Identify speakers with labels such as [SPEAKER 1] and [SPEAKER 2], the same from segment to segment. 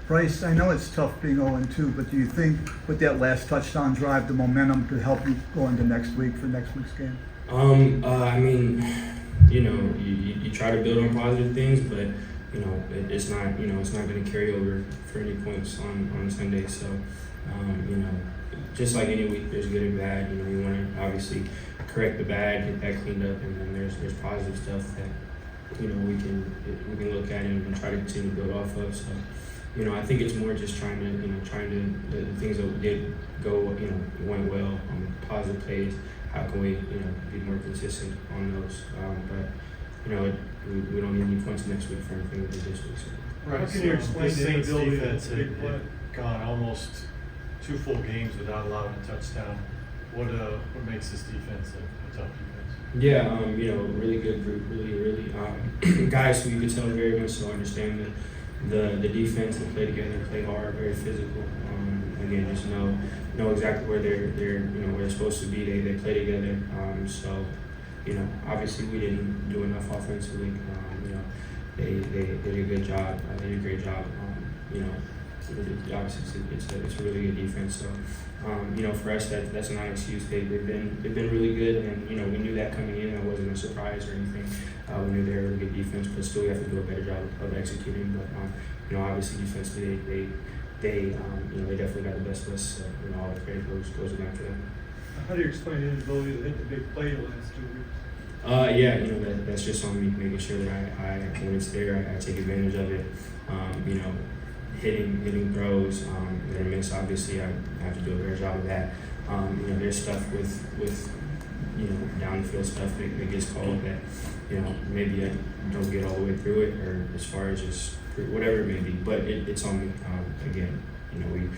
[SPEAKER 1] Bryce, I know it's tough being 0-2, but do you think with that last touchdown drive, the momentum could help you go into next week for next week's game?
[SPEAKER 2] I mean, you try to build on positive things, but it's not going to carry over for any points on Sunday. So, just like any week, there's good and bad. You want to obviously correct the bad, get that cleaned up, and then there's positive stuff that we can look at and try to continue to build off of. So, I think it's more just trying to the things that did go went well, positive plays. How can we be more consistent on those? We don't need any points next week for anything we did this week. So.
[SPEAKER 3] Right.
[SPEAKER 4] How can you explain
[SPEAKER 3] the
[SPEAKER 4] Saints defense
[SPEAKER 3] had
[SPEAKER 4] had gone almost 2 full games without allowing a touchdown? What makes this defense a tough defense?
[SPEAKER 2] Yeah, really good group, really guys who you could tell very much so understand the defense. They play together, play hard, very physical. Again, just know exactly where they're where they're supposed to be. They play together. So obviously we didn't do enough offensively. They did a good job. They did a great job. Obviously it's a really good defense. So for us that's not an excuse. They've been really good, and we knew that coming in. That wasn't a surprise or anything. We knew they were a really good defense, but still we have to do a better job of executing. But obviously defensively they definitely got the best of us. All the credit goes back to them.
[SPEAKER 3] How do you explain the inability to hit the big play the last 2 weeks?
[SPEAKER 2] That's just on me, making sure that I when it's there, I take advantage of it. Hitting throws that are missed. Obviously, I have to do a better job of that. There's stuff with down the field stuff that gets called that maybe I don't get all the way through it, or as far as just whatever it may be. But it's on me. Again, we're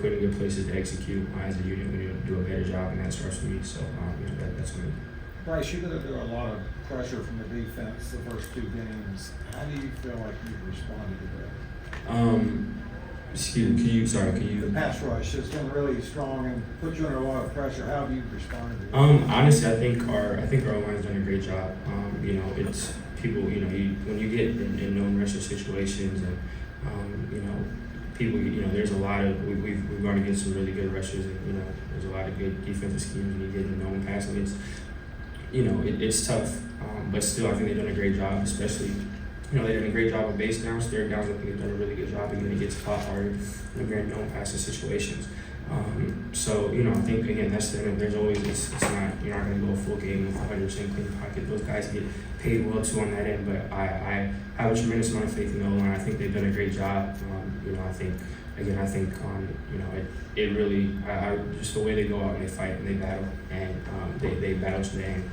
[SPEAKER 2] put in good places to execute as a unit. We need to do a better job, and that starts with me. So that's on me.
[SPEAKER 5] Bryce, you've been under a lot of pressure from the defense the first 2 games. How do you feel like you've responded to that?
[SPEAKER 2] Excuse me, can you?
[SPEAKER 5] The pass rush has been really strong and put you under a lot of pressure. How have you responded to that?
[SPEAKER 2] Honestly, I think our O-line's done a great job. It's people. When you get in known pressure situations, and people. There's a lot of we've gone against some really good rushers, and there's a lot of good defensive schemes when you get in known passing. It's tough, but still, I think they've done a great job, especially. They've done a great job of base downs, third downs. I think they've done a really good job. Again, it gets caught hard in very known passing situations. So I think again that's there's always it's not you're not going to go a full game with 100% clean pocket. Those guys get paid well too on that end, but I have a tremendous amount of faith in the O-line. I think they've done a great job. I think it really just the way they go out and they fight and they battle and they battle to the end.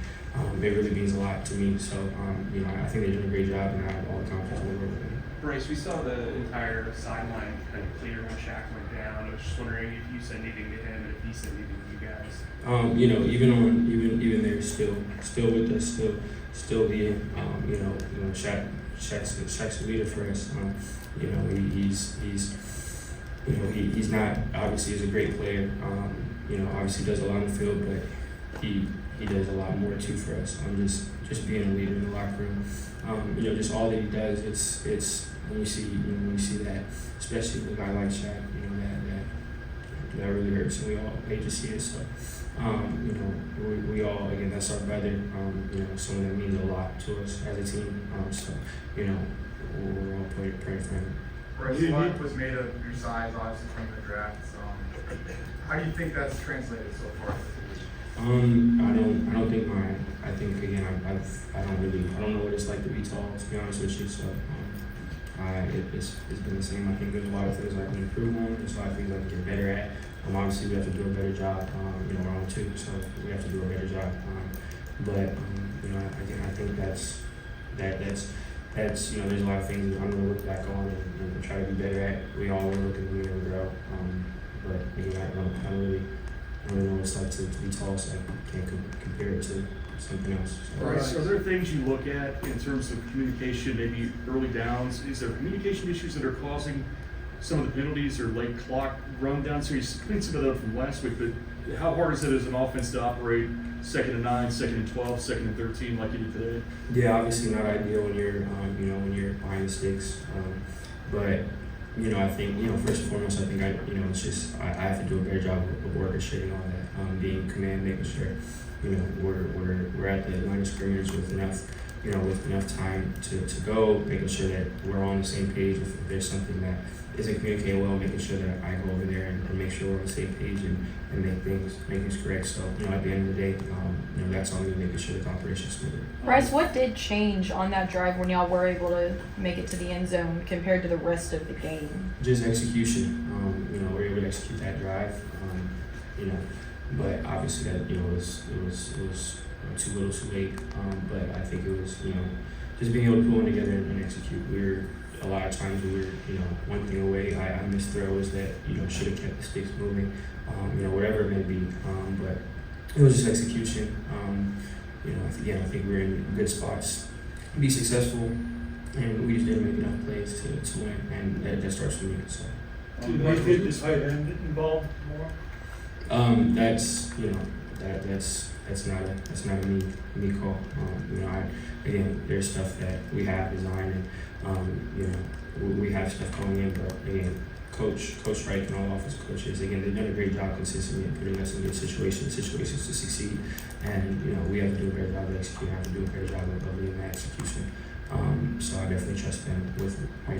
[SPEAKER 2] It really means a lot to me. So, I think they're doing a great job, and I have all the confidence in the world with them.
[SPEAKER 6] Bryce, we saw the entire sideline kind of clear when Shaq went down. I was just wondering if you said anything to him and if he said anything to you guys.
[SPEAKER 2] Even there, still with us, still being, Shaq's a leader for us. He's not obviously he's a great player. Obviously does a lot on the field, but he does a lot more too for us. Just being a leader in the locker room. Just all that he does. It's when you see that, especially with a guy like Shaq, that really hurts, and we all hate to see it. So, we all again that's our brother. Someone that means a lot to us as a team. We're all praying for him.
[SPEAKER 7] Bryce, a lot was made of your size, obviously from the draft. How do you think that's translated so far?
[SPEAKER 2] I don't think mine. I think again, I don't know what it's like to be tall. To be honest with you, so it's been the same. I think there's a lot of things I can improve on. There's a lot of things I can get better at. Obviously we have to do a better job. We're on 2, so we have to do a better job. But again, I think that's there's a lot of things that I'm gonna look back on and try to be better at. We all want to look at me and grow. But again, I don't really know what it's like to be tall, so I can't compare it to something else. So.
[SPEAKER 4] Bryce, are there things you look at in terms of communication, maybe early downs? Is there communication issues that are causing some of the penalties or late clock rundowns? So you cleaned some of that up from last week, but how hard is it as an offense to operate 2nd and 9, 2nd and 12, 2nd and 13 like you did today?
[SPEAKER 2] Yeah, obviously not ideal when you're when you're behind the sticks, but I think, first and foremost, I think it's just, I have to do a better job of orchestrating all that, being in command, making sure, we're at the line of scrimmage with enough time to go, making sure that we're on the same page. If there's something that isn't communicated well, making sure that I go over there and make sure we're on the same page and make things correct. So, at the end of the day, that's on me, making sure that the operation's smooth.
[SPEAKER 8] Bryce, what did change on that drive when y'all were able to make it to the end zone compared to the rest of the game?
[SPEAKER 2] Just execution. We're able to execute that drive. But obviously that it was too little, too late. But I think it was just being able to pull it together and execute. A lot of times we were one thing away. I missed throws that should have kept the sticks moving. Whatever it may be. But it was just execution. I think we're in good spots to be successful, and we just didn't make enough plays to win, and that starts with me. So.
[SPEAKER 3] Do they get the tight end involved more?
[SPEAKER 2] That's not a me call. There's stuff that we have designed, and we have stuff going in, but again, Coach Reich and all offensive coaches, again, they've done a great job consistently in putting us in good situations to succeed, and we have to do a better job of executing. Have to do a better job of leading that execution. So I definitely trust them with our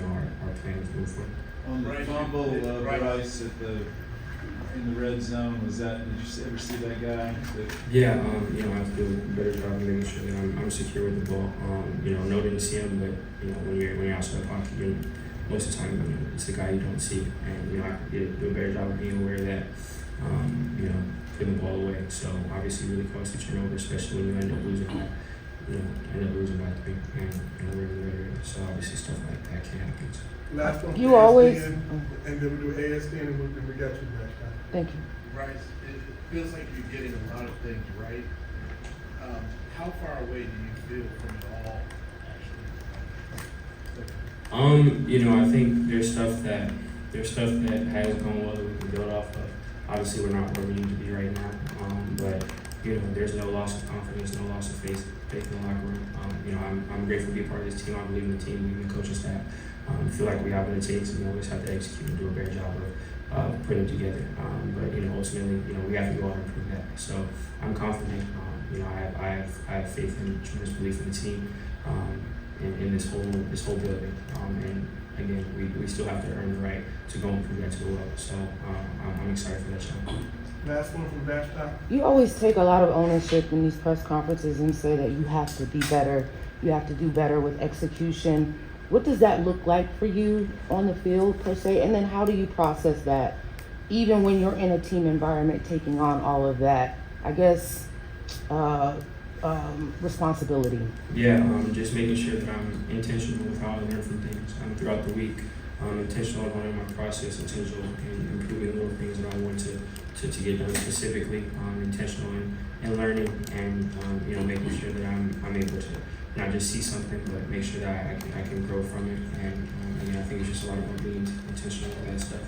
[SPEAKER 2] plan to move forward.
[SPEAKER 9] On the fumble, Bryce in the red zone, did you ever see that guy?
[SPEAKER 2] Yeah, I have to do a better job of making sure that I'm secure with the ball. No didn't see him, but when you're outside the pocket, most of the time it's the guy you don't see, and I have to do a better job of being aware of that. Putting the ball away. So obviously, really costly turnover, especially when you end up losing by 3, and we're in the red area. So obviously, stuff like that can happen.
[SPEAKER 10] Last one.
[SPEAKER 8] You always-
[SPEAKER 10] and then we do ASD, and we got you next time.
[SPEAKER 8] Thank you.
[SPEAKER 11] Bryce, it feels like you're getting a lot of things right. How far away do you feel from it all, actually?
[SPEAKER 2] I think there's stuff that has gone well that we can build off of. Obviously, we're not where we need to be right now, but there's no loss of confidence, no loss of faith in the locker room. I'm grateful to be a part of this team. I believe in the team, believe in the coaching staff. Feel like we have what it takes, and we always have to execute and do a better job of putting it together. But ultimately, we have to go out and prove that. So I'm confident. I have faith and tremendous belief in the team, in this whole building. And again, we still have to earn the right to go and prove that to the world. So I'm excited for that challenge.
[SPEAKER 10] Last one from Backstop.
[SPEAKER 12] You always take a lot of ownership in these press conferences and say that you have to be better. You have to do better with execution. What does that look like for you on the field, per se? And then how do you process that, even when you're in a team environment, taking on all of that, I guess, responsibility?
[SPEAKER 2] Yeah, just making sure that I'm intentional with how I learn from things throughout the week. Intentional in learning my process, intentional in improving little things that I want to get done specifically, intentional in learning, and making sure that I'm able to not just see something, but make sure that I can grow from it. And I think it's just a lot about being intentional with that stuff.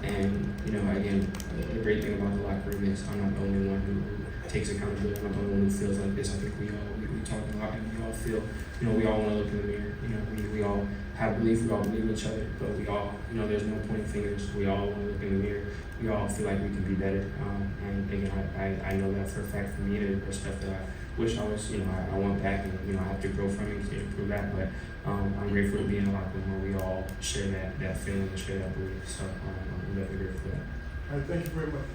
[SPEAKER 2] Again, the great thing about the locker room is I'm not the only one who takes accountability. I'm not the only one who feels like this. I think we talk a lot, and we all feel, we all want to look in the mirror. We all have belief. We all believe in each other, but we all, there's no pointing fingers. We all want to look in the mirror. We all feel like we can be better. And again, I know that for a fact. For me, there's stuff that I wish I was, I want back, and I have to grow from it to improve that. But I'm grateful to be in a locker room where we all share that feeling and share that belief. So I'm really grateful for that.
[SPEAKER 10] All right, thank you very much.